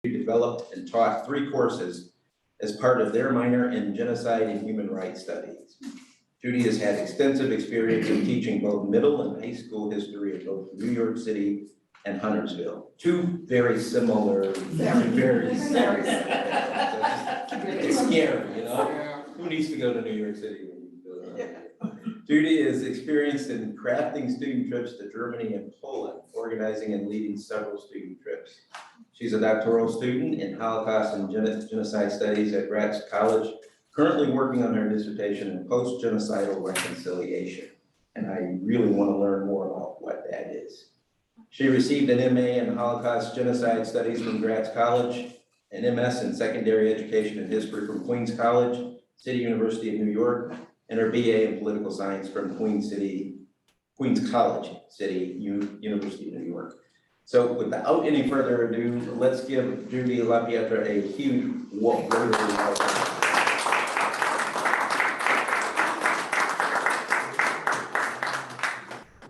developed and taught 3 courses as part of their minor in genocide and human rights studies. Judy has had extensive experience in teaching both middle and high school history in both New York City and Huntersville. 2 very similar, very similar. It's scary, you know? Who needs to go to New York City when you go to Huntersville? Judy is experienced in crafting student trips to Germany and Poland, organizing and leading several student trips. She's a doctoral student in Holocaust and Genocide Studies at Gratz College, currently working on her dissertation in post-genocidal reconciliation. And I really want to learn more about what that is. She received an MA in Holocaust Genocide Studies from Gratz College, an MS in Secondary Education and History from Queens College, City University of New York, and her BA in Political Science from Queens College City, University of New York. So without any further ado, let's give Judy LaPietra a huge welcome.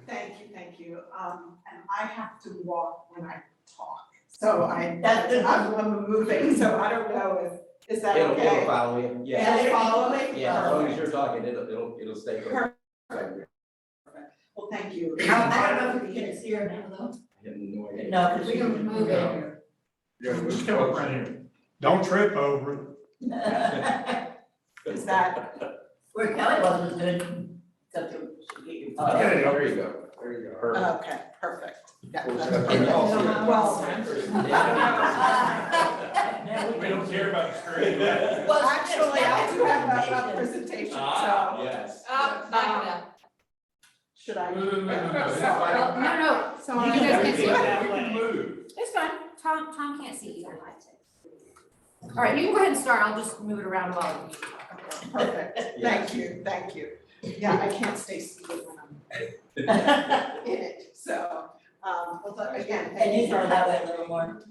Thank you. And I have to walk when I talk. So I'm moving, so I don't know is that okay? It'll follow you. Yeah. It'll follow me? Yeah, as long as you're talking, it'll stay there. Well, thank you. I don't know if we can see her now though. I have no idea. No, because we can move it. Yeah, let's go right here. Don't trip over it. Is that, Where Kelly wasn't good, except to get your. Okay, there you go. There you go. Perfect. okay, perfect. Yeah, Well, that's can you all see it? well, We don't care about the screen. well, actually, I do have a presentation, so Yes. Back it up. should I? No. No, So You guys can see We it. can move. it's fine. Tom can't see either. All right, you can go ahead and start. I'll just move it around while you talk. Perfect, thank you. Yeah, I can't stay seated when I'm in it, so, well, again, And thank you you throw for that way a little more.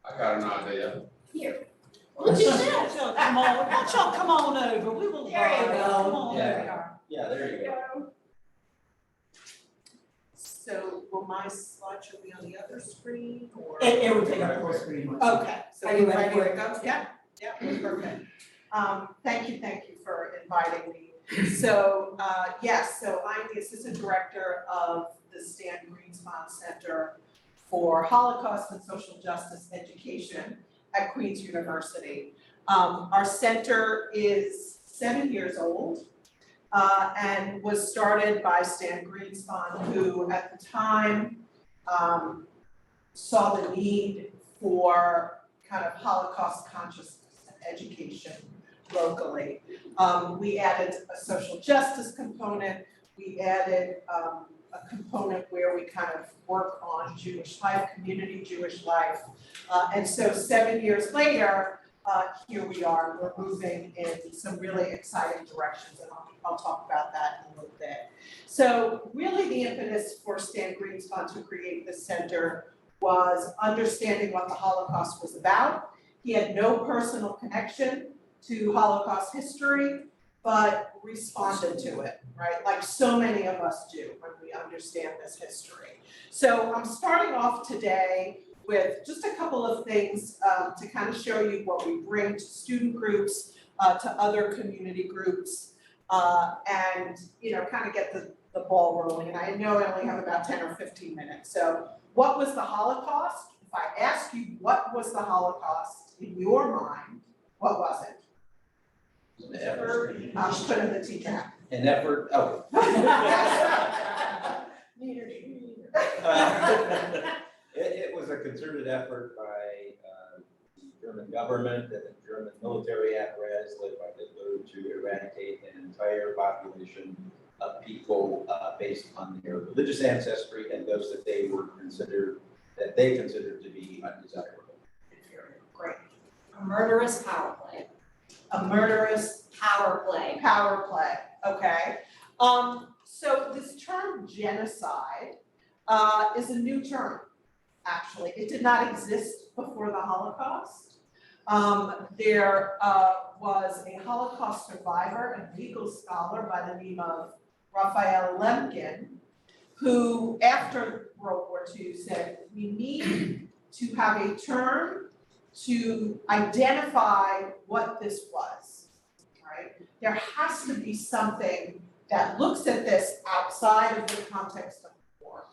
I got an idea. Here. What you said? Come on, why don't y'all come on over, we will. There you go. Come on Yeah. over. Yeah, there you go. So will my slideshow be on the other screen or? It would take up the whole screen. Okay, so Are you we're ready ready for to it? go? Yeah, perfect. Thank you for inviting me. So, yes, so I'm the Assistant Director of the Stan Greenspan Center for Holocaust and Social Justice Education at Queens University. Our center is 7 years old and was started by Stan Greenspan, who at the time saw the need for kind of Holocaust consciousness and education locally. We added a social justice component. We added a component where we kind of work on Jewish life, community Jewish life. And so 7 years later, here we are, we're moving in some really exciting directions, and I'll talk about that in a little bit. So really the impetus for Stan Greenspan to create this center was understanding what the Holocaust was about. He had no personal connection to Holocaust history, but responded to it, right? Like so many of us do when we understand this history. So I'm starting off today with just a couple of things to kind of show you what we bring to student groups, to other community groups, and kind of get the ball rolling. And I know I only have about 10 or 15 minutes. So what was the Holocaust? If I ask you what was the Holocaust in your mind, what was it? An effort. I'll put in the teacher. An effort. Oh. It was a concerted effort by the German government and the German military apparatus led by Hitler to eradicate an entire population of people based on their religious ancestry and those that they considered to be undesirable. Great. A murderous power play. A murderous Power play. power play, okay? So this term genocide is a new term, actually. It did not exist before the Holocaust. There was a Holocaust survivor, a legal scholar by the name of Raphael Lemkin, who after World War II said, we need to have a term to identify what this was, right? There has to be something that looks at this outside of the context of war.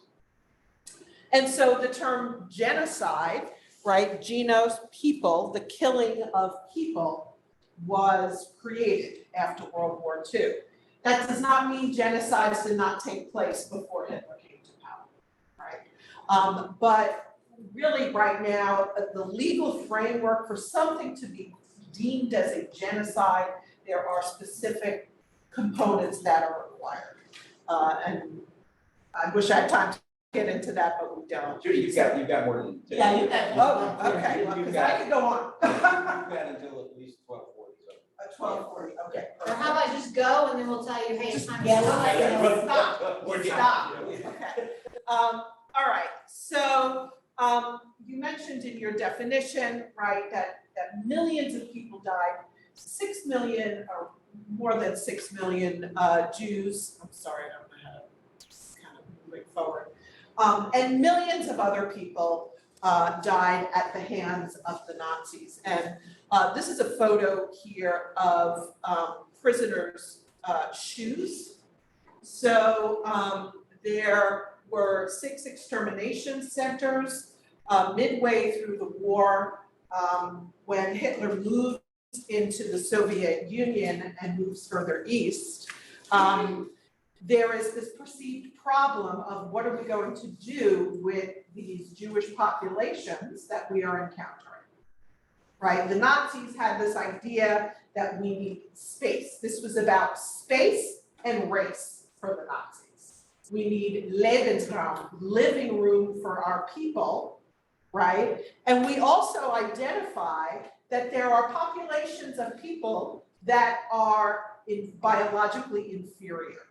And so the term genocide, right, genos, people, the killing of people, was created after World War II. That does not mean genocides did not take place before Hitler came to power, right? But really right now, the legal framework for something to be deemed as a genocide, there are specific components that are required. And I wish I had time to get into that, but we don't. Judy, you've got more than. Yeah, you got. Oh, okay, well, because I could go on. You've got until at least 12:40, so. 12:40, okay. Or how about just go and then we'll tell you, hey, it's time to Yeah, stop. well, Stop, We're getting- stop, yeah. okay. All right, so, you mentioned in your definition, right, that millions of people died, 6 million or more than 6 million Jews, I'm sorry, I don't know how to kind of move it forward. And millions of other people died at the hands of the Nazis. And this is a photo here of prisoners' shoes. So there were 6 extermination centers midway through the war when Hitler moved into the Soviet Union and moves further east. There is this perceived problem of what are we going to do with these Jewish populations that we are encountering, right? The Nazis had this idea that we need space. This was about space and race for the Nazis. We need Lebensraum, living room for our people, right? And we also identify that there are populations of people that are biologically inferior,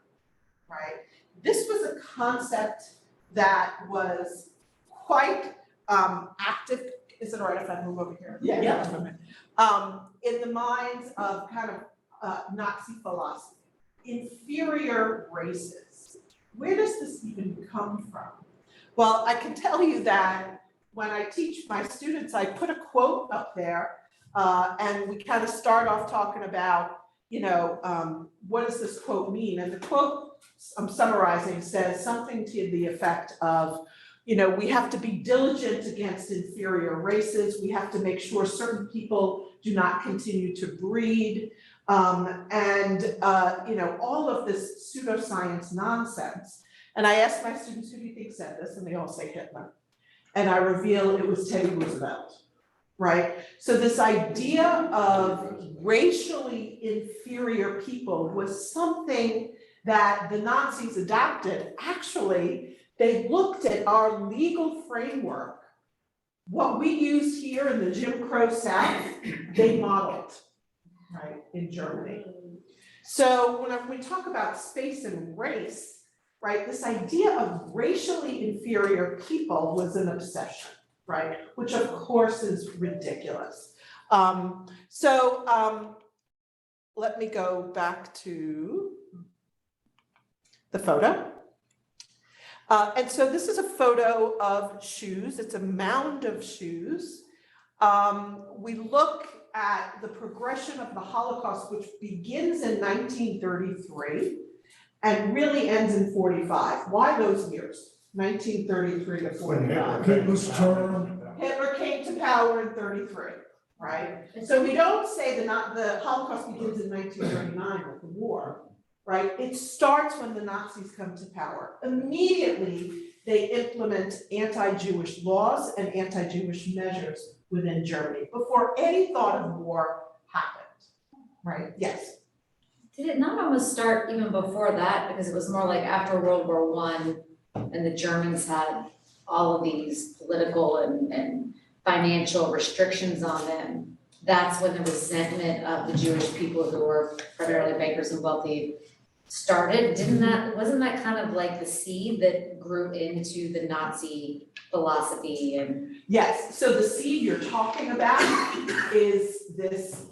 right? This was a concept that was quite active. Is it all right if I move over here? Yeah. In the minds of kind of Nazi philosophy. Inferior races. Where does this even come from? Well, I can tell you that when I teach my students, I put a quote up there and we kind of start off talking about, you know, what does this quote mean? And the quote I'm summarizing says something to the effect of, you know, we have to be diligent against inferior races. We have to make sure certain people do not continue to breed. You know, all of this pseudoscience nonsense. And I asked my students, who do you think said this? And they all say Hitler. And I reveal it was Teddy Roosevelt, right? So this idea of racially inferior people was something that the Nazis adopted. Actually, they looked at our legal framework. What we use here in the Jim Crow South, they modeled, right, in Germany. So when we talk about space and race, right, this idea of racially inferior people was an obsession, right, which of course is ridiculous. Let me go back to the photo. And so this is a photo of shoes. It's a mound of shoes. We look at the progression of the Holocaust, which begins in 1933 and really ends in 45. Why those years? 1933 to 45. Hitler's term. Hitler came to power in 33, right? So we don't say the Holocaust begins in 1939 with the war, right? It starts when the Nazis come to power. Immediately, they implement anti-Jewish laws and anti-Jewish measures within Germany before any thought of war happened, right? Yes. Did it not almost start even before that? Because it was more like after World War I and the Germans had all of these political and financial restrictions on them. That's when the resentment of the Jewish people who were primarily bankers and wealthy started. Wasn't that kind of like the seed that grew into the Nazi philosophy and? Yes, so the seed you're talking about is this,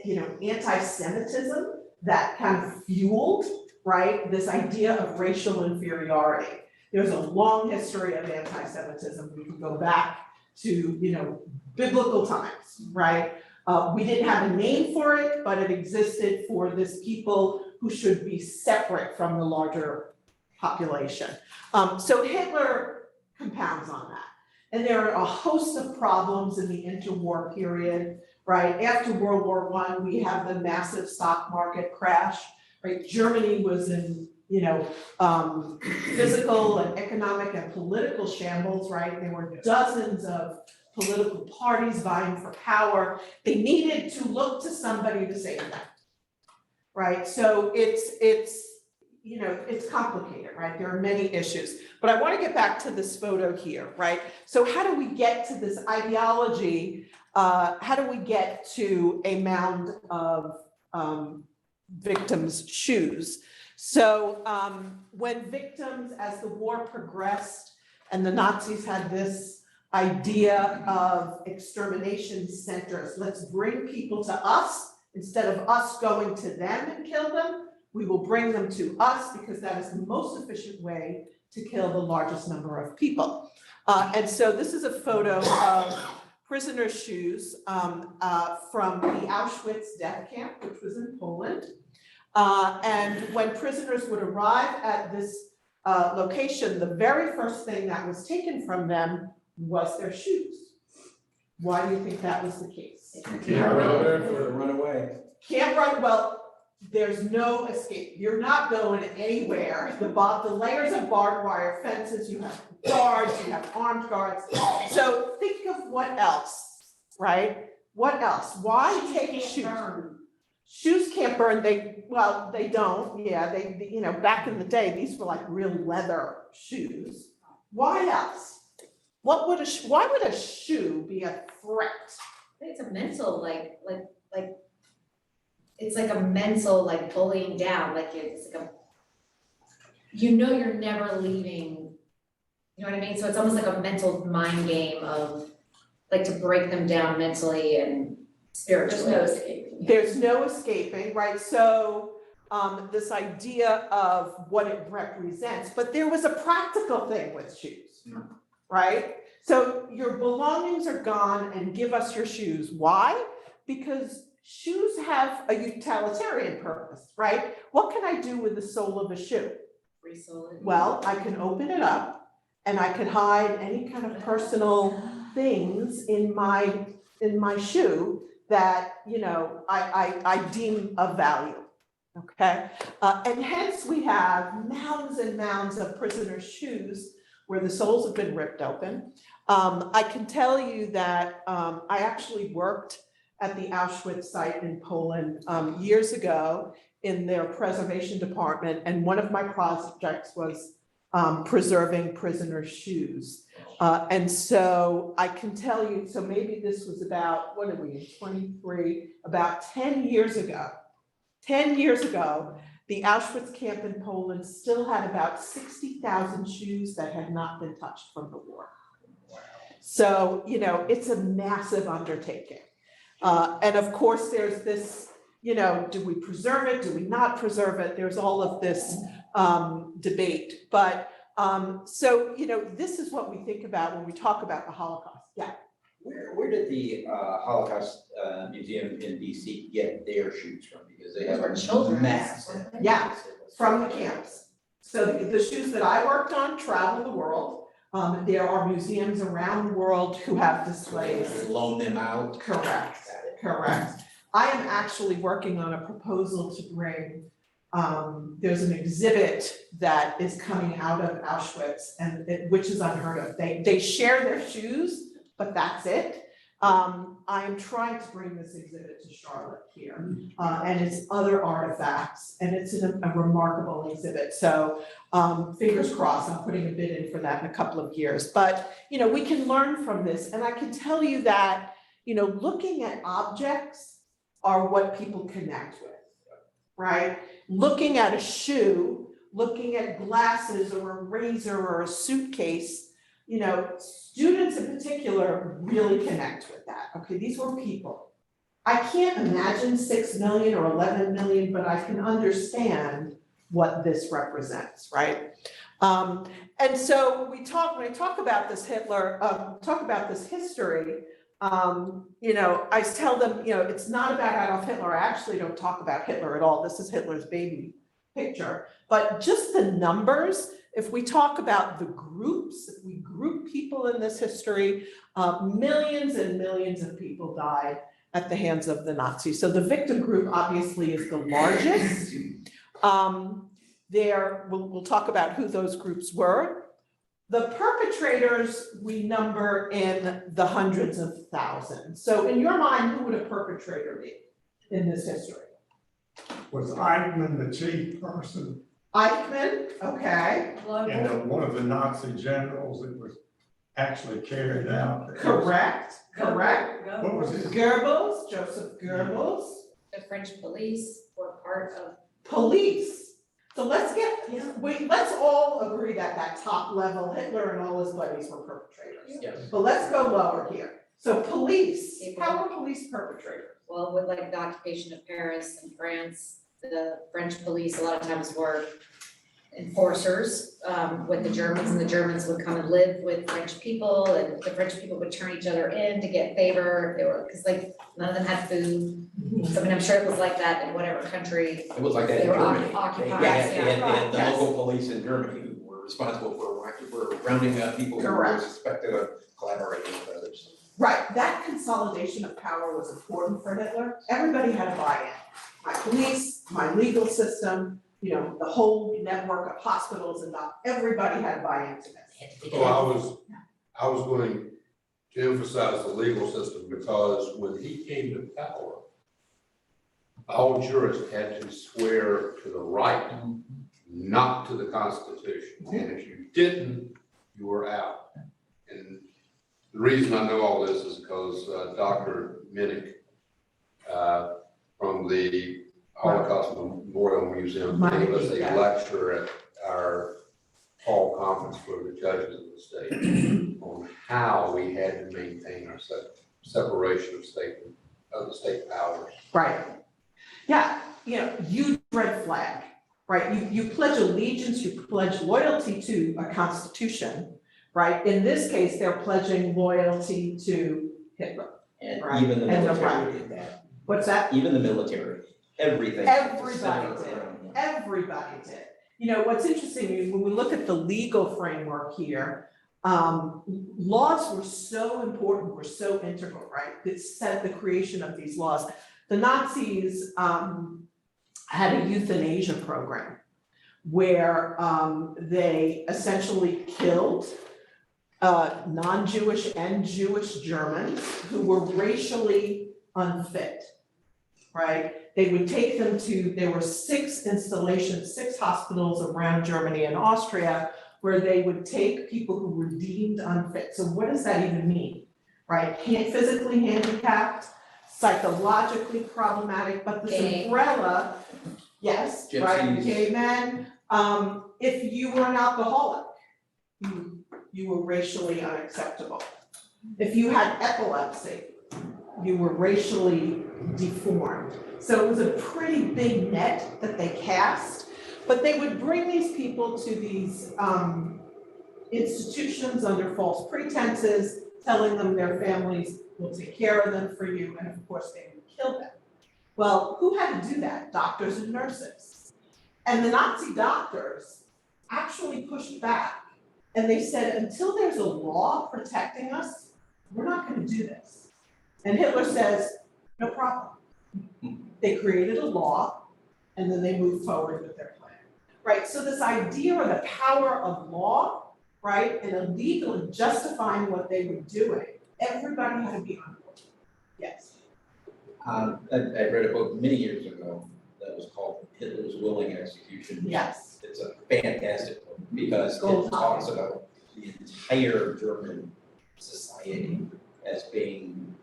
you know, anti-Semitism that kind of fueled, right, this idea of racial inferiority. There's a long history of anti-Semitism. We can go back to, biblical times, right? We didn't have a name for it, but it existed for this people who should be separate from the larger population. So Hitler compounds on that. And there are a host of problems in the interwar period, right? After World War I, we have the massive stock market crash, right? Germany was in, physical and economic and political shambles, right? There were dozens of political parties vying for power. They needed to look to somebody to save them, right? So it's complicated, right? There are many issues. But I want to get back to this photo here, right? So how do we get to this ideology? How do we get to a mound of victims' shoes? So when victims, as the war progressed and the Nazis had this idea of extermination centers, let's bring people to us instead of us going to them and kill them. We will bring them to us because that is the most efficient way to kill the largest number of people. And so this is a photo of prisoners' shoes from the Auschwitz death camp, which was in Poland. And when prisoners would arrive at this location, the very first thing that was taken from them was their shoes. Why do you think that was the case? Yeah, Run away. Can't run, well, there's no escape. You're not going anywhere. The layers of barbed wire fences, you have guards, you have armed guards. So think of what else, right? What else? Why take shoes? Shoes can't burn, they don't, yeah, back in the day, these were like real leather shoes. Why else? Why would a shoe be a threat? I think it's a mental, it's like a mental, bullying down, it's like you're never leaving, you know what I mean? So it's almost like a mental mind game of, to break them down mentally and spiritually. There's no escaping, right? So this idea of what it represents, but there was a practical thing with shoes, right? So your belongings are gone and give us your shoes. Why? Because shoes have a utilitarian purpose, right? What can I do with the sole of a shoe? Resole it. Well, I can open it up and I can hide any kind of personal things in my shoe that, I deem of value, okay? And hence we have mounds and mounds of prisoners' shoes where the soles have been ripped open. I can tell you that I actually worked at the Auschwitz site in Poland years ago in their preservation department, and one of my projects was preserving prisoners' shoes. And so I can tell you, so maybe this was about, what are we in 23, about 10 years ago. 10 years ago, the Auschwitz camp in Poland still had about 60,000 shoes that had not been touched from the war. So, it's a massive undertaking. And of course, there's this, do we preserve it? Do we not preserve it? There's all of this debate. But so, this is what we think about when we talk about the Holocaust. Yeah. Where did the Holocaust Museum in DC get their shoes from? Because they have Those were children's, massive. weren't they? Yeah, from the camps. So the shoes that I worked on travel the world. There are museums around the world who have displays. Loan them out. Correct. Correct. I am actually working on a proposal to bring, there's an exhibit that is coming out of Auschwitz and which is unheard of. They share their shoes, but that's it. I am trying to bring this exhibit to Charlotte here, and it's other artifacts, and it's a remarkable exhibit. So fingers crossed, I'm putting a bid in for that in a couple of years. But, we can learn from this, and I can tell you that, looking at objects are what people connect with, right? Looking at a shoe, looking at glasses or a razor or a suitcase, students in particular really connect with that. Okay, these were people. I can't imagine 6 million or 11 million, but I can understand what this represents, right? And so when I talk about this talk about this history, I tell them, it's not about Adolf Hitler. I actually don't talk about Hitler at all. This is Hitler's baby picture. But just the numbers, if we talk about the groups, if we group people in this history, millions and millions of people died at the hands of the Nazis. So the victim group obviously is the largest. We'll talk about who those groups were. The perpetrators we number in the hundreds of thousands. So in your mind, who would a perpetrator be in this history? Was Eichmann the chief person Eichmann, okay, and one of the Nazi generals that was actually carried out? correct. What was his? Goebbels, Joseph Goebbels, The French police were part of. police. So let's all agree that top level, Hitler and all his buddies were perpetrators. Yes. But let's go lower here. So police, how were police perpetrators? Well, with like the occupation of Paris and France, the French police a lot of times were enforcers with the Germans, and the Germans would come and live with French people, and the French people would turn each other in to get favor. They were, because like none of them had food. So I mean, I'm sure it was like that in whatever country. It was like that in They were Germany. occupied, They yeah. had the Yes. local police in Germany who were responsible for rounding up people who were Correct. suspected of collaborating with others. Right, that consolidation of power was important for Hitler. Everybody had a buy-in. My police, my legal system, the whole network of hospitals and everybody had a buy-in to this. Well, I was going to emphasize the legal system because when he came to power, all jurists had to swear to the right, not to the Constitution. And if you didn't, you were out. And the reason I know all this is because Dr. Minnick from the Holocaust Memorial Museum gave us a lecture at our fall conference for the judges of the state on how we had to maintain our separation of the state powers. Right. Yeah, huge red flag, right? You pledge allegiance, you pledge loyalty to a constitution, right? In this case, they're pledging loyalty to Hitler. And Right. even the And the military right. did that. What's that? Even the military, everything. Everybody did. Everybody did. What's interesting is when we look at the legal framework here, laws were so important, were so integral, right? That set the creation of these laws. The Nazis had a euthanasia program where they essentially killed non-Jewish and Jewish Germans who were racially unfit, right? They would take them there were 6 installations, 6 hospitals around Germany and Austria where they would take people who were deemed unfit. So what does that even mean, right? Physically handicapped, psychologically problematic, but this Gay. umbrella, yes, right, Gypsies. gay men. If you were an alcoholic, you were racially unacceptable. If you had epilepsy, you were racially deformed. So it was a pretty big net that they cast, but they would bring these people to these institutions under false pretenses, telling them their families will take care of them for you, and of course they would kill them. Well, who had to do that? Doctors and nurses. And the Nazi doctors actually pushed back, and they said, until there's a law protecting us, we're not gonna do this. And Hitler says, no problem. They created a law, and then they moved forward with their plan. Right, so this idea of the power of law, right, and illegal and justifying what they were doing, everybody had to be on board. Yes. I read a book many years ago that was called Hitler's Willing Execution. Yes. It's a fantastic book because Gold it talks about the entire German society as being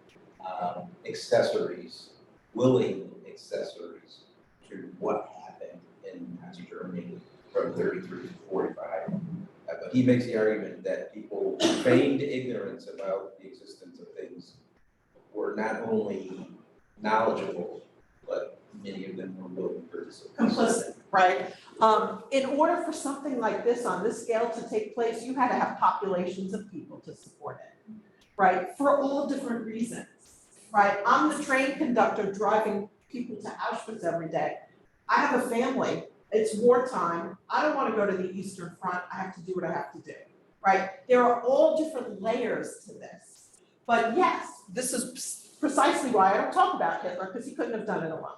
accessories, willing accessories to what happened in Nazi Germany from 33 to 45. But he makes the argument that people feigned ignorance about the existence of things were not only knowledgeable, but many of them were willing participants. Complicit. right? In order for something like this on this scale to take place, you had to have populations of people to support it, right? For all different reasons, right? I'm the train conductor driving people to Auschwitz every day. I have a family, it's wartime, I don't wanna go to the Eastern Front, I have to do what I have to do, right? There are all different layers to this. But yes, this is precisely why I don't talk about Hitler, because he couldn't have done it alone,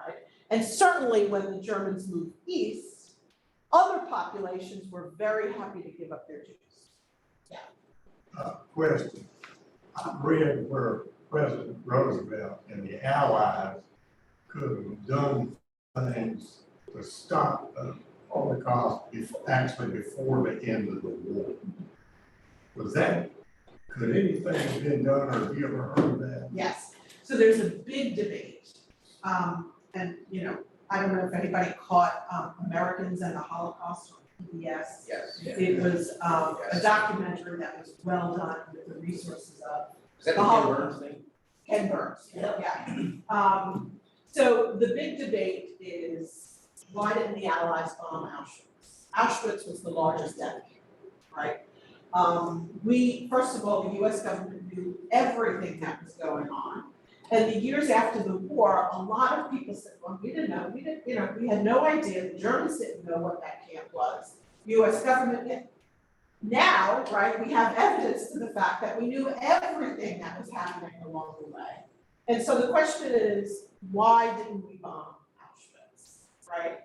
right? And certainly when the Germans moved east, other populations were very happy to give up their Jews. Question. I read where President Roosevelt and the Allies could have done things to stop the Holocaust actually before the end of the war. Could anything have been done, or have you ever heard of that? Yes, so there's a big debate. And I don't know if anybody caught Americans and the Holocaust on PBS. Yes. It was a documentary that was well done with the resources of Is that the Ken Burns thing? Ken Burns, yeah. So the big debate is, why didn't the Allies bomb Auschwitz? Auschwitz was the largest death camp, right? First of all, the US government knew everything that was going on. And the years after the war, a lot of people said, well, we didn't know, we had no idea, the Germans didn't know what that camp was. US government did. Now, right, we have evidence to the fact that we knew everything that was happening along the way. And so the question is, why didn't we bomb Auschwitz, right?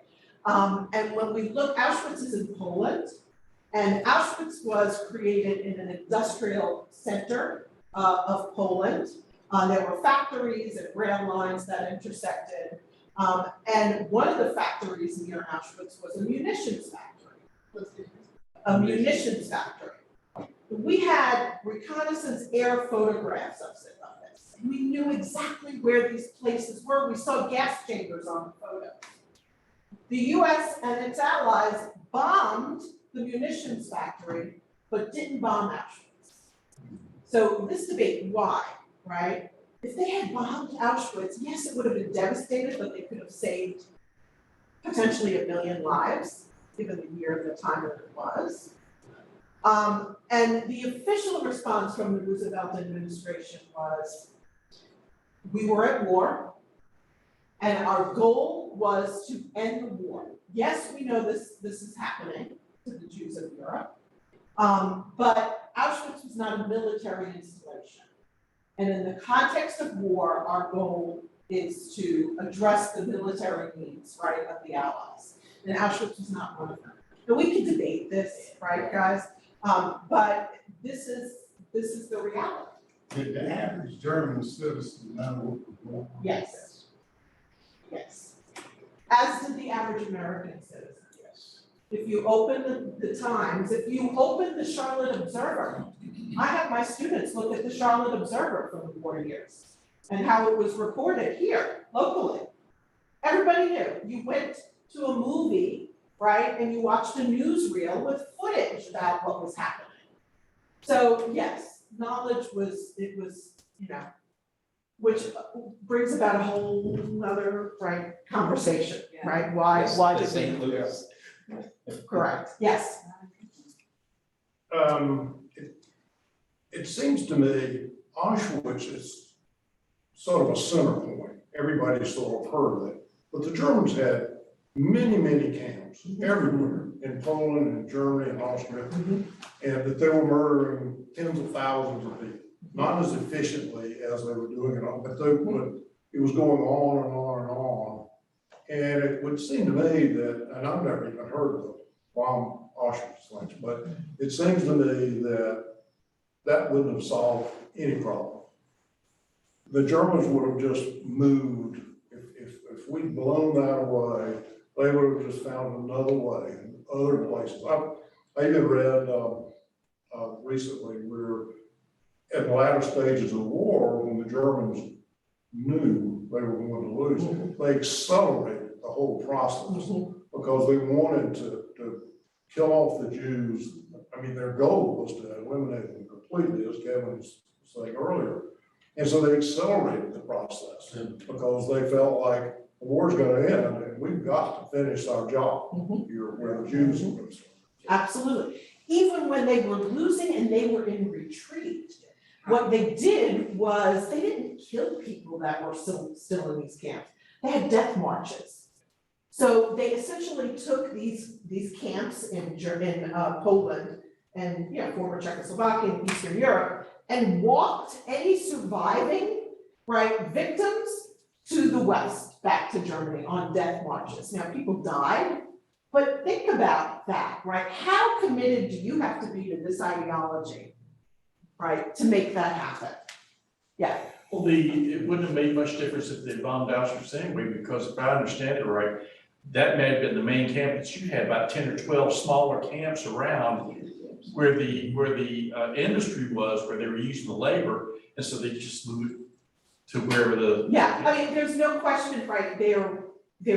And when we look, Auschwitz is in Poland, and Auschwitz was created in an industrial center of Poland. There were factories and rail lines that intersected. And one of the factories near Auschwitz was a munitions factory. A munitions factory. We had reconnaissance air photographs of this. We knew exactly where these places were. We saw gas chambers on the photo. The US and its allies bombed the munitions factory, but didn't bomb Auschwitz. So this debate, why, right? If they had bombed Auschwitz, yes, it would have been devastated, but they could have saved potentially 1 million lives, given the year and the time that it was. And the official response from the Roosevelt administration was, we were at war, and our goal was to end the war. Yes, we know this is happening to the Jews of Europe, but Auschwitz was not a military installation. And in the context of war, our goal is to address the military needs, right, of the Allies. And Auschwitz was not one of them. Now we can debate this, right, guys? But this is the reality. Did the average German citizen know what was going on? Yes. Yes. As did the average American citizen. Yes. If you open the Times, if you open the Charlotte Observer, I have my students look at the Charlotte Observer from the war years and how it was reported here, locally. Everybody knew. You went to a movie, right, and you watched a newsreel with footage about what was happening. So yes, knowledge was, which brings about a whole other, right, conversation, right? Why The did St. we? Louis. Correct, yes. It seems to me Auschwitz is sort of a center point. Everybody's sort of heard of it. But the Germans had many, many camps everywhere in Poland and Germany and Austria, and that they were murdering tens of thousands of people, not as efficiently as they were doing it, but it was going on and on and on. And it would seem to me that, and I've never even heard of the bomb Auschwitz lynch, but it seems to me that that wouldn't have solved any problem. The Germans would have just moved. If we'd blown that away, they would have just found another way in other places. I even read recently, we're at the latter stages of the war, when the Germans knew they were going to lose, they accelerated the whole process because they wanted to kill off the Jews. I mean, their goal was to eliminate them completely, as Kevin was saying earlier. And so they accelerated the process because they felt like, the war's gonna end, and we've got to finish our job Mhm. here where the Jews are concerned. Absolutely. Even when they were losing and they were in retreat, what they did was they didn't kill people that were still in these camps. They had death marches. So they essentially took these camps in Poland and, former Czechoslovakia and Eastern Europe and walked any surviving, right, victims to the West, back to Germany on death marches. Now, people died, but think about that, right? How committed do you have to be to this ideology, right, to make that happen? Yeah. Well, it wouldn't have made much difference if they bombed Auschwitz anyway, because if I understand it right, that may have been the main camp, but you had about 10 or 12 smaller camps around where the industry was, where they were using the labor, and so they just moved to wherever the. Yeah, I mean, there's no question, right, there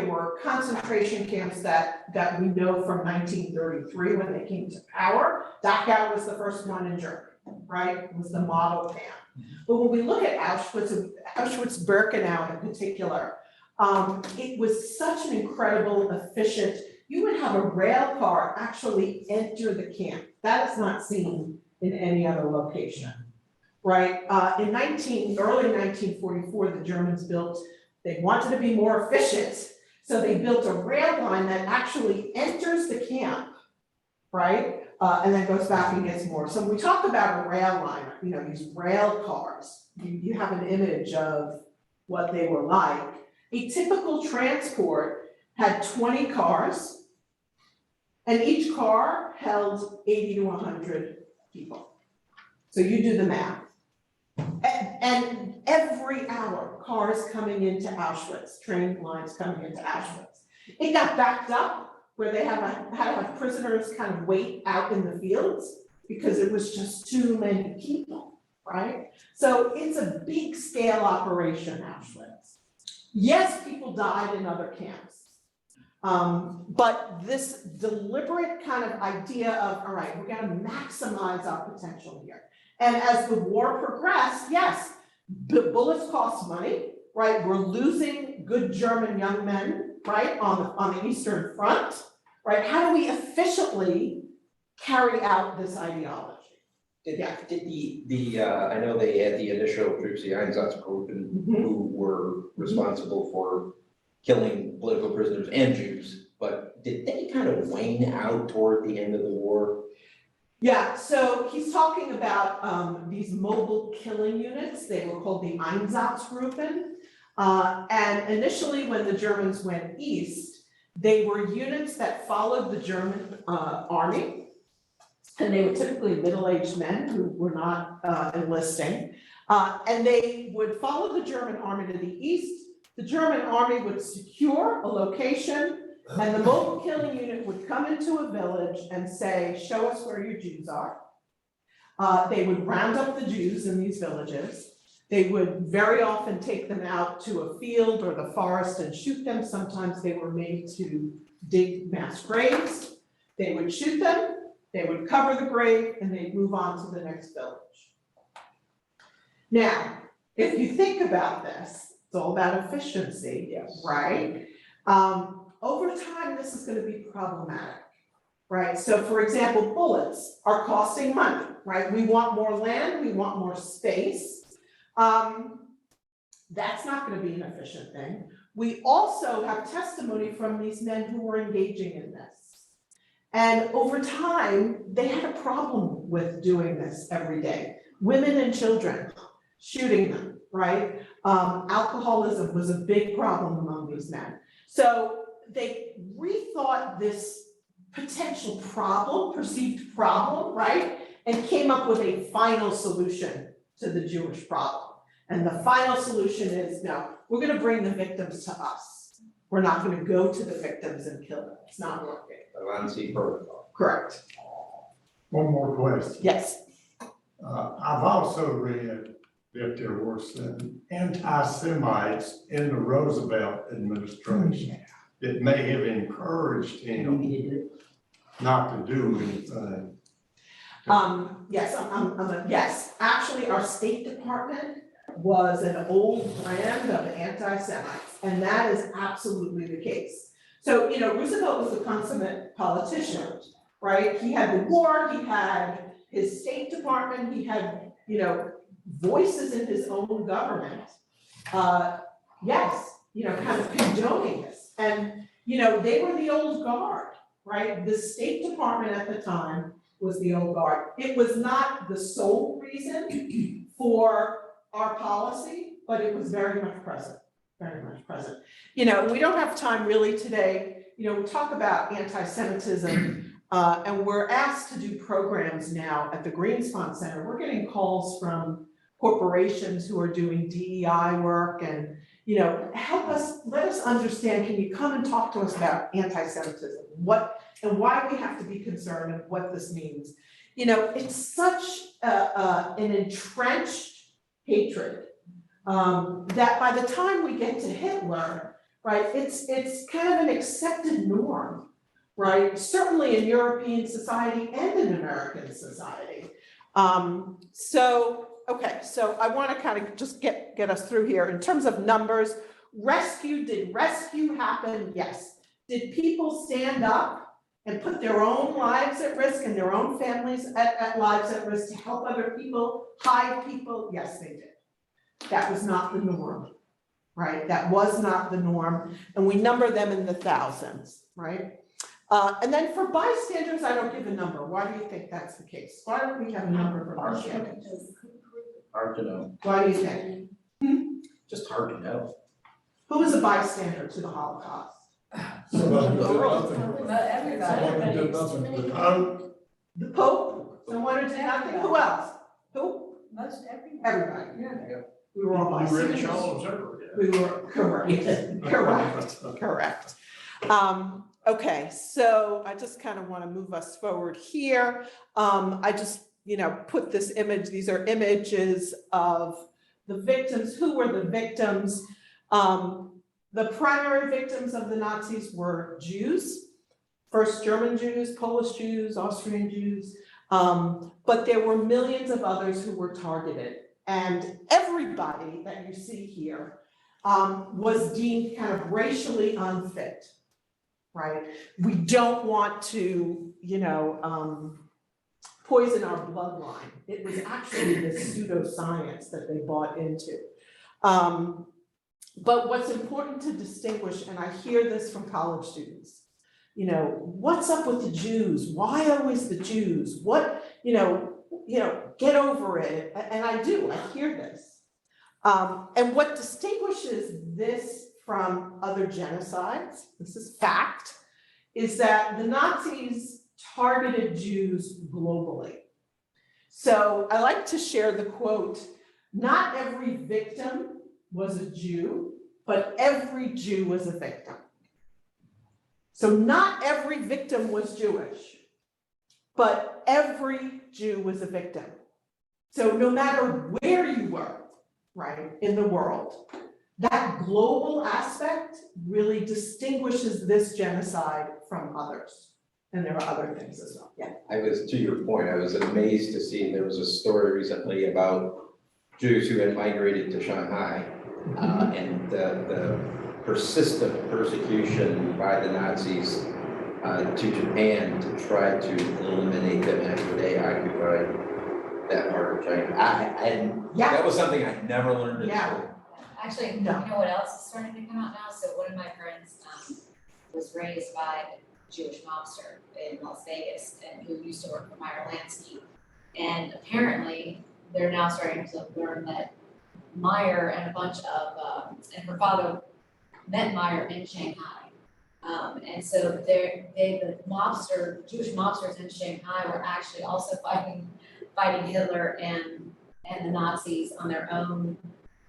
were concentration camps that we know from 1933 when they came to power. Dachau was the first one in Germany, right? It was the model camp. But when we look at Auschwitz-Birkenau in particular, it was such an incredible, efficient, you would have a rail car actually enter the camp. That is not seen in any other location, right? In early 1944, the Germans they wanted to be more efficient. So they built a rail line that actually enters the camp, right? And then goes back and gets more. So when we talk about a rail line, these rail cars, you have an image of what they were like. A typical transport had 20 cars, and each car held 80 to 100 people. So you do the math. And every hour, cars coming into Auschwitz, train lines coming into Auschwitz. It got backed up where they had to have prisoners kind of wait out in the fields because it was just too many people, right? So it's a big scale operation, Auschwitz. Yes, people died in other camps. But this deliberate kind of idea of, all right, we're gonna maximize our potential here. And as the war progressed, yes, bullets cost money, right? We're losing good German young men, right, on the Eastern Front, right? How do we efficiently carry out this ideology? Did I know they had the initial troops, the Einsatzgruppen, who were responsible for killing political prisoners and Jews, but did they kind of wane out toward the end of the war? Yeah, so he's talking about these mobile killing units. They were called the Einsatzgruppen. And initially when the Germans went east, they were units that followed the German army. And they were typically middle-aged men who were not enlisting. And they would follow the German army to the east. The German army would secure a location, and the mobile killing unit would come into a village and say, show us where your Jews are. They would round up the Jews in these villages. They would very often take them out to a field or the forest and shoot them. Sometimes they were made to dig mass graves. They would shoot them, they would cover the grave, and they'd move on to the next village. Now, if you think about this, it's all about efficiency, Yes. right? Over time, this is going to be problematic, right? So for example, bullets are costing money, right? We want more land, we want more space. That's not going to be an efficient thing. We also have testimony from these men who were engaging in this. And over time, they had a problem with doing this every day. Women and children, shooting them, right? Alcoholism was a big problem among these men. So they rethought this potential problem, perceived problem, right? And came up with a final solution to the Jewish problem. And the final solution is, no, we're gonna bring the victims to us. We're not gonna go to the victims and kill them. It's not working. The Wannsee Protocol. Correct. One more question. Yes. I've also read that there were some anti-Semites in the Roosevelt administration that may have encouraged him not to do anything. Yes, yes. Actually, our State Department was an old brand of anti-Semites, and that is absolutely the case. So, Roosevelt was a consummate politician, right? He had the war, he had his State Department, he had, voices in his own government. Yes, kind of condoning this. And, they were the old guard, right? The State Department at the time was the old guard. It was not the sole reason for our policy, but it was very much present, very much present. We don't have time really today, we talk about anti-Semitism, and we're asked to do programs now at the Greenspan Center. We're getting calls from corporations who are doing DEI work and, help us, let us understand, can you come and talk to us about anti-Semitism? What, and why we have to be concerned and what this means. It's such an entrenched hatred that by the time we get to Hitler, right, it's kind of an accepted norm, right? Certainly in European society and in American society. So I want to kind of just get us through here in terms of numbers. Did rescue happen? Yes. Did people stand up and put their own lives at risk and their own families at lives at risk to help other people, hide people? Yes, they did. That was not the norm, right? That was not the norm. And we number them in the thousands, right? And then for bystanders, I don't give a number. Why do you think that's the case? Why don't we have a number for bystanders? Hard to know, Why do you think? just hard to know. Who was a bystander to the Holocaust? Somebody The did world. nothing. Everybody. Someone who did nothing. The Pope? Someone who did nothing? Who else? Who? Most everybody. Everybody. Yeah. We were all You really bystanders. Charles ever, yeah. We were, correct. Okay, so I just kind of want to move us forward here. I just, put this image, these are images of the victims. Who were the victims? The primary victims of the Nazis were Jews, first German Jews, Polish Jews, Austrian Jews, but there were millions of others who were targeted. And everybody that you see here was deemed kind of racially unfit, right? We don't want to, poison our bloodline. It was actually the pseudoscience that they bought into. But what's important to distinguish, and I hear this from college students, what's up with the Jews? Why always the Jews? What, get over it. And I do, I hear this. And what distinguishes this from other genocides, this is fact, is that the Nazis targeted Jews globally. So I like to share the quote, not every victim was a Jew, but every Jew was a victim. So not every victim was Jewish, but every Jew was a victim. So no matter where you were, right, in the world, that global aspect really distinguishes this genocide from others. And there are other things as well, yeah. To your point, I was amazed to see, there was a story recently about Jews who had migrated to Shanghai, and the persistent persecution by the Nazis to Japan to try to eliminate them after they occupied that part of China. That was something I never learned in school. Actually, No. you know what else is starting to come out now? So one of my friends was raised by a Jewish mobster in Las Vegas and who used to work for Meyer Lansky. And apparently, they're now starting to learn that Meyer and a bunch of, and her father met Meyer in Shanghai. And so the Jewish mobsters in Shanghai were actually also fighting Hitler and the Nazis on their own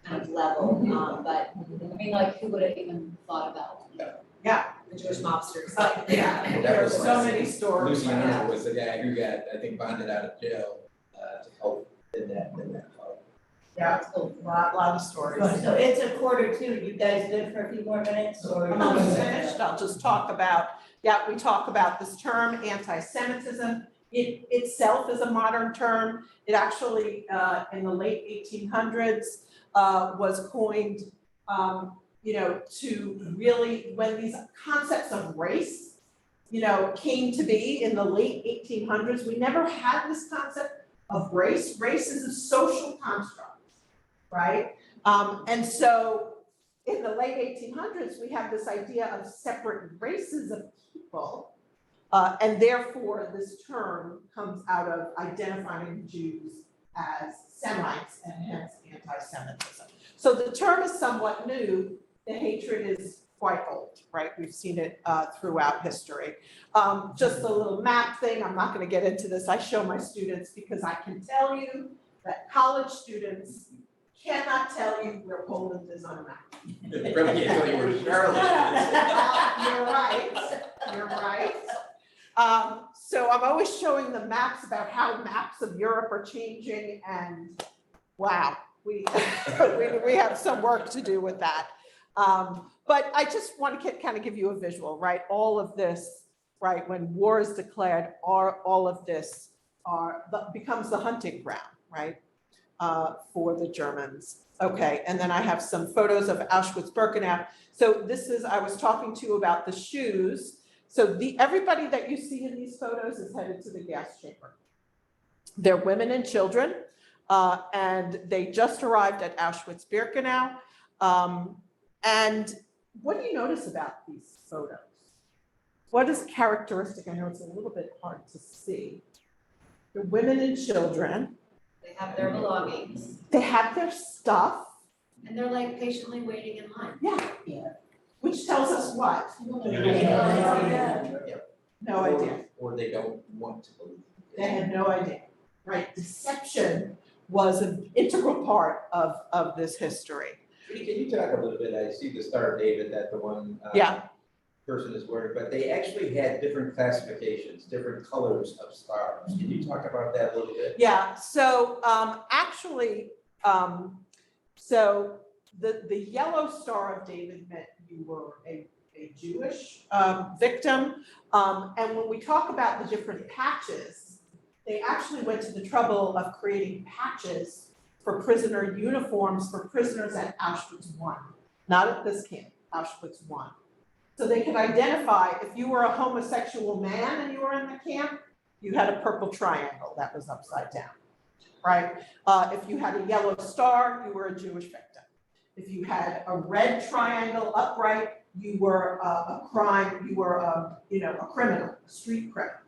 kind of level. But I mean, like, who would have even thought about the Jewish mobsters? There are so many stories. Luciano was the guy who got, I think, bonded out of jail to help in that fight. Yeah, a lot of stories. So it's a 1:45. You guys good for a few more minutes or? I'm almost finished. I'll just talk about, we talk about this term, anti-Semitism. It itself is a modern term. It actually, in the late 1800s, was coined, to really, when these concepts of race, came to be in the late 1800s, we never had this concept of race. Race is a social construct, right? And so in the late 1800s, we have this idea of separate races of people, and therefore this term comes out of identifying Jews as Semites and hence anti-Semitism. So the term is somewhat new. The hatred is quite old, right? We've seen it throughout history. Just a little map thing. I'm not going to get into this. I show my students because I can tell you that college students cannot tell you where Poland is on a map. They probably can't tell you where Charlotte is. You're right. So I'm always showing them maps about how maps of Europe are changing, and wow, we have some work to do with that. But I just want to kind of give you a visual, right? All of this, right, when war is declared, all of this becomes the hunting ground, right, for the Germans. Okay, and then I have some photos of Auschwitz-Birkenau. So this is, I was talking to you about the shoes. So everybody that you see in these photos is headed to the gas chamber. They're women and children, and they just arrived at Auschwitz-Birkenau. And what do you notice about these photos? What is characteristic? I know it's a little bit hard to see. The women and children. They have their belongings, They have their stuff. and they're like patiently waiting in line. Yeah. Which tells us what? No idea. Or they don't want to believe. They had no idea, right? Deception was an integral part of this history. Judy, can you talk a little bit? I see the Star of David that the one person is wearing, but they actually had different classifications, different colors of stars. Can you talk about that a little bit? Yeah, so actually, so the yellow Star of David meant you were a Jewish victim. And when we talk about the different patches, they actually went to the trouble of creating patches for prisoner uniforms for prisoners at Auschwitz I, not at this camp, Auschwitz I. So they could identify if you were a homosexual man and you were in the camp, you had a purple triangle that was upside down, right? If you had a yellow star, you were a Jewish victim. If you had a red triangle upright, you were a crime, you were a criminal, a street criminal,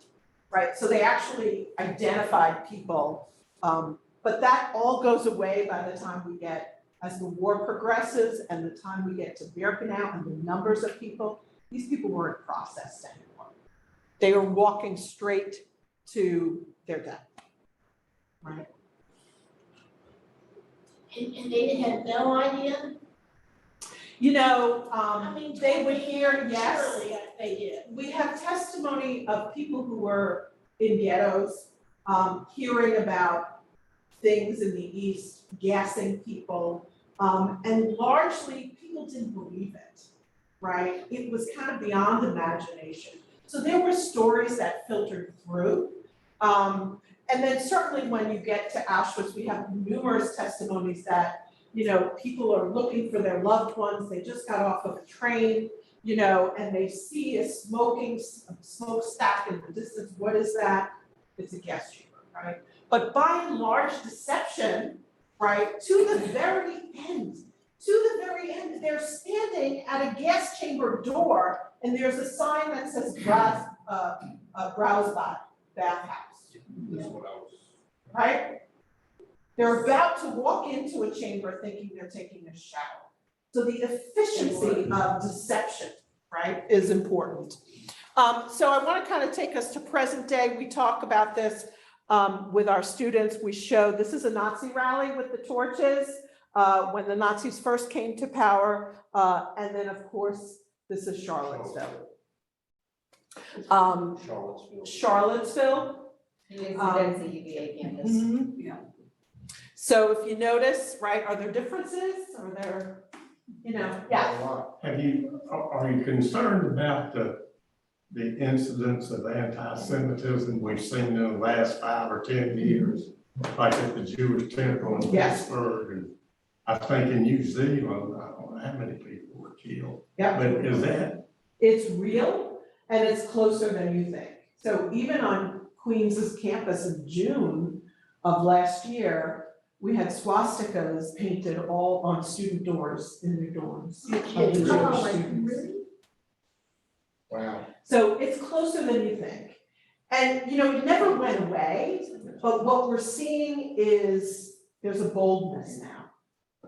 right? So they actually identified people, but that all goes away by the time we get, as the war progresses and the time we get to Birkenau and the numbers of people, these people weren't processed anymore. They were walking straight to their death, right? And they had no idea? I mean, they would hear, yes. Surely they did. We have testimony of people who were in ghettos, hearing about things in the East, gassing people, and largely people didn't believe it, right? It was kind of beyond imagination. So there were stories that filtered through. And then certainly when you get to Auschwitz, we have numerous testimonies that, people are looking for their loved ones. They just got off of a train, and they see a smokestack in the distance. What is that? It's a gas chamber, right? But by and large, deception, right, to the very end, they're standing at a gas chamber door, and there's a sign that says Brausbad, bathhouse. That's what I was. Right? They're about to walk into a chamber thinking they're taking a shower. So the efficiency of deception, right, is important. So I want to kind of take us to present day. We talk about this with our students. We show, this is a Nazi rally with the torches when the Nazis first came to power. And then of course, this is Charlottesville. Charlottesville. That's the UVA campus. Yeah. So if you notice, right, are there differences? Are there, yeah. Are you concerned about the incidents of anti-Semitism we've seen in the last 5 or 10 years? Like at the Jewish temple in Yes. Pittsburgh, and I think in New Zealand, I don't know how many people were killed. Yeah. But is that, It's real and it's closer than you think. So even on Queens's campus in June of last year, we had swastikas painted all on student doors in their dorms. Of the Jewish Oh, like, students. really? Wow. So it's closer than you think. And, it never went away, but what we're seeing is there's a boldness now,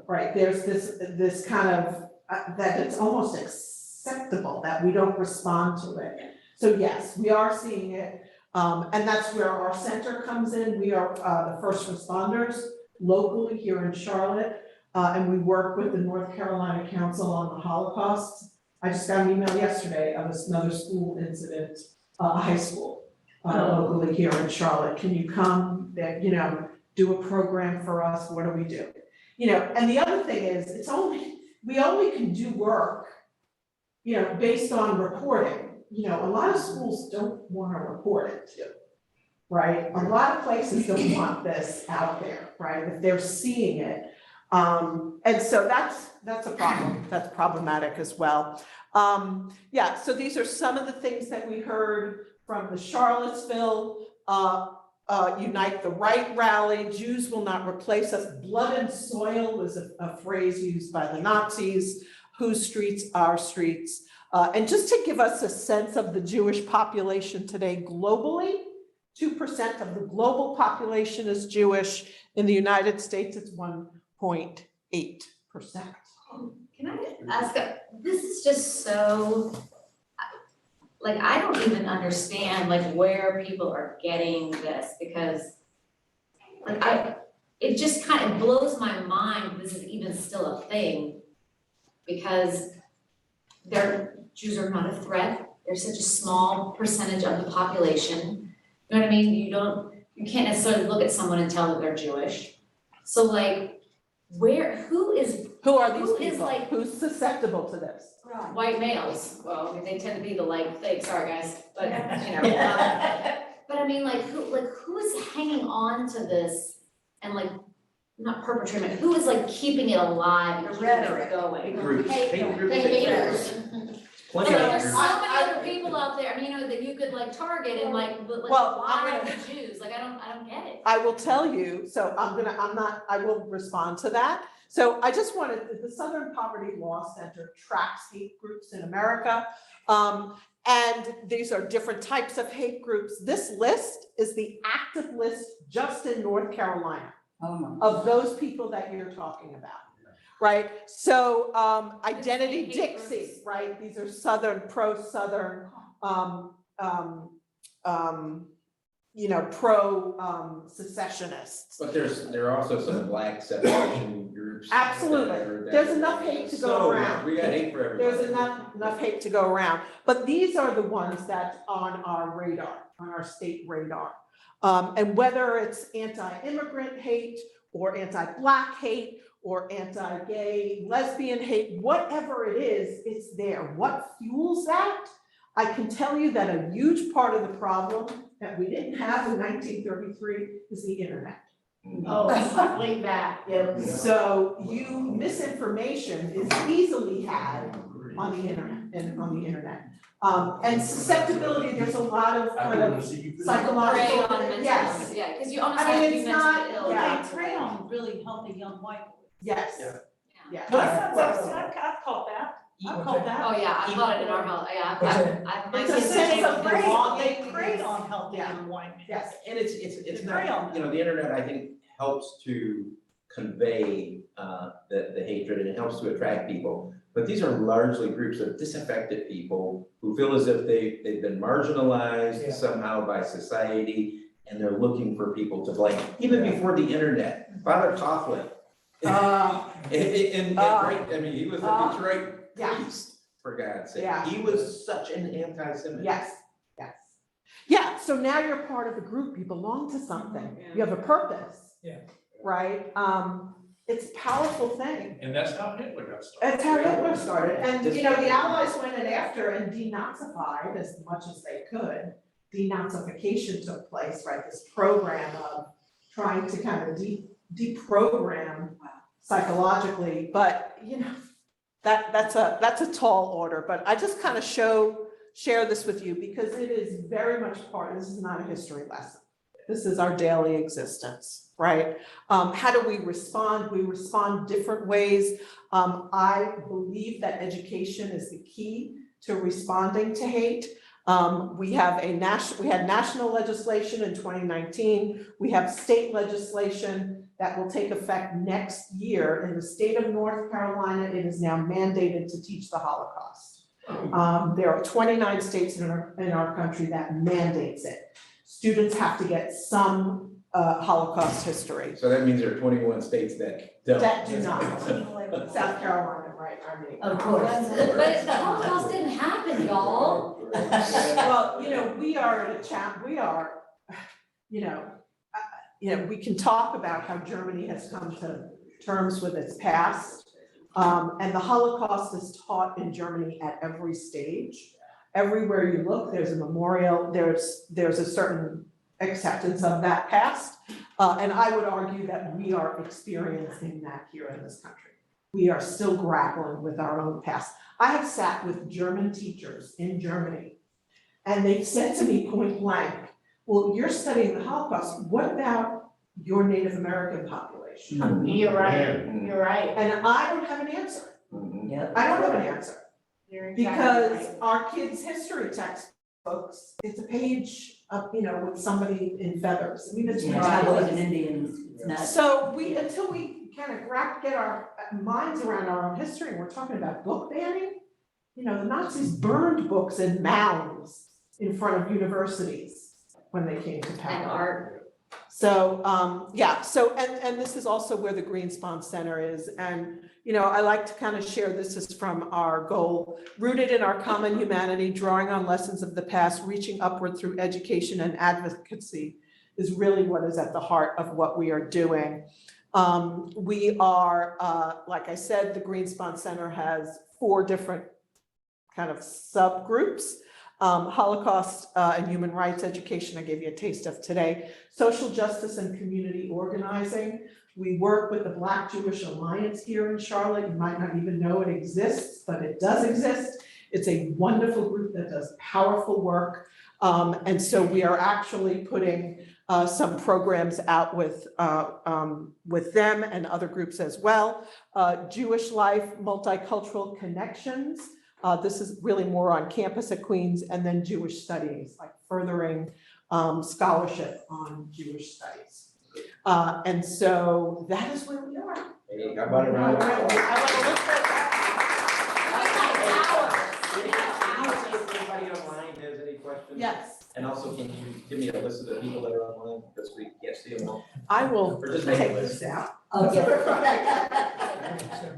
right? There's this kind of, that it's almost acceptable that we don't respond to it. So yes, we are seeing it, and that's where our center comes in. We are the first responders locally here in Charlotte, and we work with the North Carolina Council on the Holocaust. I just got an email yesterday of another school incident, a high school, locally here in Charlotte. Can you come, do a program for us? What do we do? And the other thing is, we only can do work, based on reporting. A lot of schools don't want to report it. Yeah. Right? A lot of places don't want this out there, right? If they're seeing it. And so that's a problem. That's problematic as well. So these are some of the things that we heard from the Charlottesville Unite the Right rally. Jews will not replace us. Blood and soil was a phrase used by the Nazis. Whose streets, our streets. And just to give us a sense of the Jewish population today globally, 2% of the global population is Jewish. In the United States, it's 1.8%. Can I ask, this is just so, I don't even understand, where people are getting this, because, it just kind of blows my mind this is even still a thing, because Jews are not a threat, they're such a small percentage of the population, you know what I mean? You can't necessarily look at someone and tell that they're Jewish, so Who are these Who is people? Who's susceptible to this? white males, well, they tend to be the thing, sorry guys, but but I mean, who is hanging on to this and not perpetrating, who is keeping it alive, and keeping it going? Groups, hate groups. The haters. Plenty And of there's groups. so many other people out there, that you could target and Well, why I'm the Jews, I don't get it. I will tell you, so I will respond to that. So I just wanted, the Southern Poverty Law Center tracks hate groups in America. And these are different types of hate groups. This list is the active list just in North Carolina of those people that you're talking about. Right, so Identity Dixie, right? These are Southern, pro-Southern, pro-secessionists. But there are also some black separation groups. Absolutely. There's enough hate to go around. We got hate for everybody. There's enough hate to go around. But these are the ones that's on our radar, on our state radar. And whether it's anti-immigrant hate or anti-Black hate, or anti-gay, lesbian hate, whatever it is, it's there. What fuels that? I can tell you that a huge part of the problem that we didn't have in 1933 is the internet. Oh, like that. So misinformation is easily had on the internet, and susceptibility, there's a lot of kind of psychological, yes. Yeah, because you I mean, honestly, it's you not- mentioned ill. yeah. They prey on really healthy young white boys. Yes. Yeah. Yeah. I've called that. I've called that. Oh, yeah, I caught it in our house, yeah, I've my It's a kids sense are of They belonging. prey on healthy Yeah. young white men. Yes. And it's They prey on not, them. the internet, I think, helps to convey the hatred, and it helps to attract people. But these are largely groups of disaffected people who feel as if they've been marginalized somehow by society, and they're looking for people to blame. Even before the internet, Father Coughlin. He was a Detroit yeah. priest, for God's sake. Yeah. He was such an anti-Semite. Yes. Yeah, so now you're part of the group, you belong to something, you have a purpose. Yeah. Right? It's a powerful thing. And that's how Hitler got started. That's how Hitler started, and the Allies went in after and denazified as much as they could. Denazification took place, right? This program of trying to kind of deprogram psychologically, but, you know, that's a tall order, but I just kind of share this with you because it is very much this is not a history lesson. This is our daily existence, right? How do we respond? We respond different ways. I believe that education is the key to responding to hate. We had national legislation in 2019. We have state legislation that will take effect next year. In the state of North Carolina, it is now mandated to teach the Holocaust. There are 29 states in our country that mandates it. Students have to get some Holocaust history. So that means there are 21 states that don't. That do not. South Carolina, right, I mean. Of course. But the Holocaust didn't happen, y'all. Well, you know, we are at we can talk about how Germany has come to terms with its past. And the Holocaust is taught in Germany at every stage. Everywhere you look, there's a memorial, there's a certain acceptance of that past. And I would argue that we are experiencing that here in this country. We are still grappling with our own past. I have sat with German teachers in Germany, and they said to me point blank, well, you're studying the Holocaust, what about your Native American population? You're right, you're right. And I don't have an answer. Yep. I don't have an answer. You're Because exactly right. our kids' history textbooks, it's a page of, with somebody in feathers. I mean, it's Cowboys and ridiculous. Indians, it's not. So until we kind of get our minds around our own history, and we're talking about book banning, the Nazis burned books in mounds in front of universities when they came to power. And art. So, and this is also where the Greenspon Center is. And, I like to kind of share this is from our goal, rooted in our common humanity, drawing on lessons of the past, reaching upward through education and advocacy is really what is at the heart of what we are doing. We are, like I said, the Greenspon Center has 4 different kind of subgroups. Holocaust and human rights education, I gave you a taste of today. Social justice and community organizing. We work with the Black Jewish Alliance here in Charlotte. You might not even know it exists, but it does exist. It's a wonderful group that does powerful work. And so we are actually putting some programs out with them and other groups as well. Jewish Life, Multicultural Connections. This is really more on campus at Queens, and then Jewish Studies, like furthering scholarship on Jewish studies. And so that is where we are. Hey, how about around? I want to look at Anybody online has any questions? Yes, And also, can you give me a list of the people that are online, because we can't see them all? I will Or just take make a this out. Okay.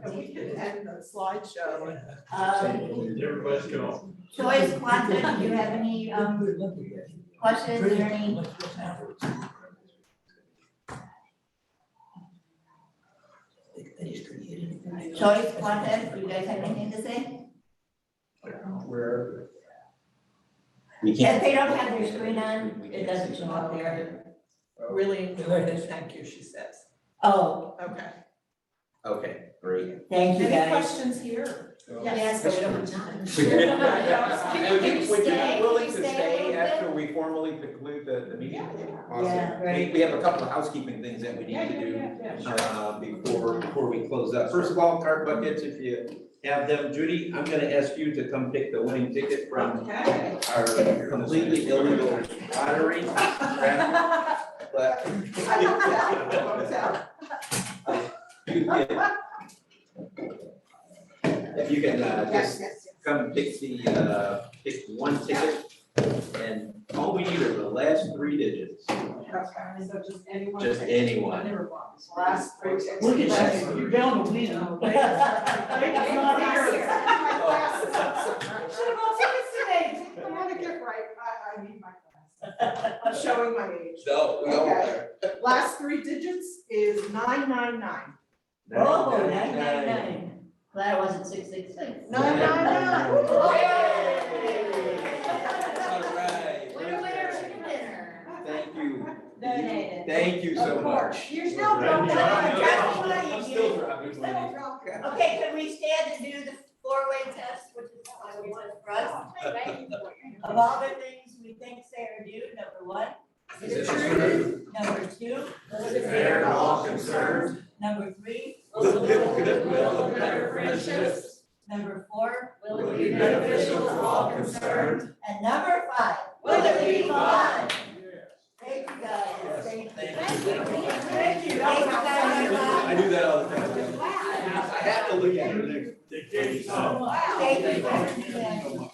And we can end the slideshow. Everybody's gone. Joyce, Quantin, do you have any, questions or any? Joyce, Quantin, do you guys have anything to say? Where? We can't. If they don't have their screen on, it doesn't show up there. Really enjoyed it, thank you, she says. Oh, Okay. Okay, great. thank you Any guys. questions here? Yes, but we don't have time. Would you stay? be willing Can to we stay a stay little after we formally conclude the meeting? Yeah. Awesome. Yeah, great. We have a couple of housekeeping things that we need to do before we close up. First of all, card buckets, if you have them. Judy, I'm gonna ask you to come pick the winning ticket from Okay. our completely illegal lottery. But if you can just come pick pick one ticket, and all we need are the last 3 digits. Okay, so just anyone. Just anyone. Last 3 tickets. Look at that, you're down to win. Should have bought tickets today. I had to get right. I need my glasses. I'm showing my age. No, we all Okay. Last 3 digits is 999. Oh, 999. Glad it wasn't 666. 999. Woo! All right. Winner, winner, chicken dinner. Thank you donated. Thank you so Of course. much. You're still drunk. I'm Dropping still money. dropping money. Okay, can we stand and do the four-way test, which is why we went for us? Of all the things we think say or do, number one. Is it true? Number two. Is it fair to all concerned? Number three. Will the goodwill of better friendships? Number four. Will it be beneficial to all concerned? And number five. Will it be fun? Thank you guys, thank you. Thank you. Thank you guys. I do that all the time. I have to look at it. Thank you.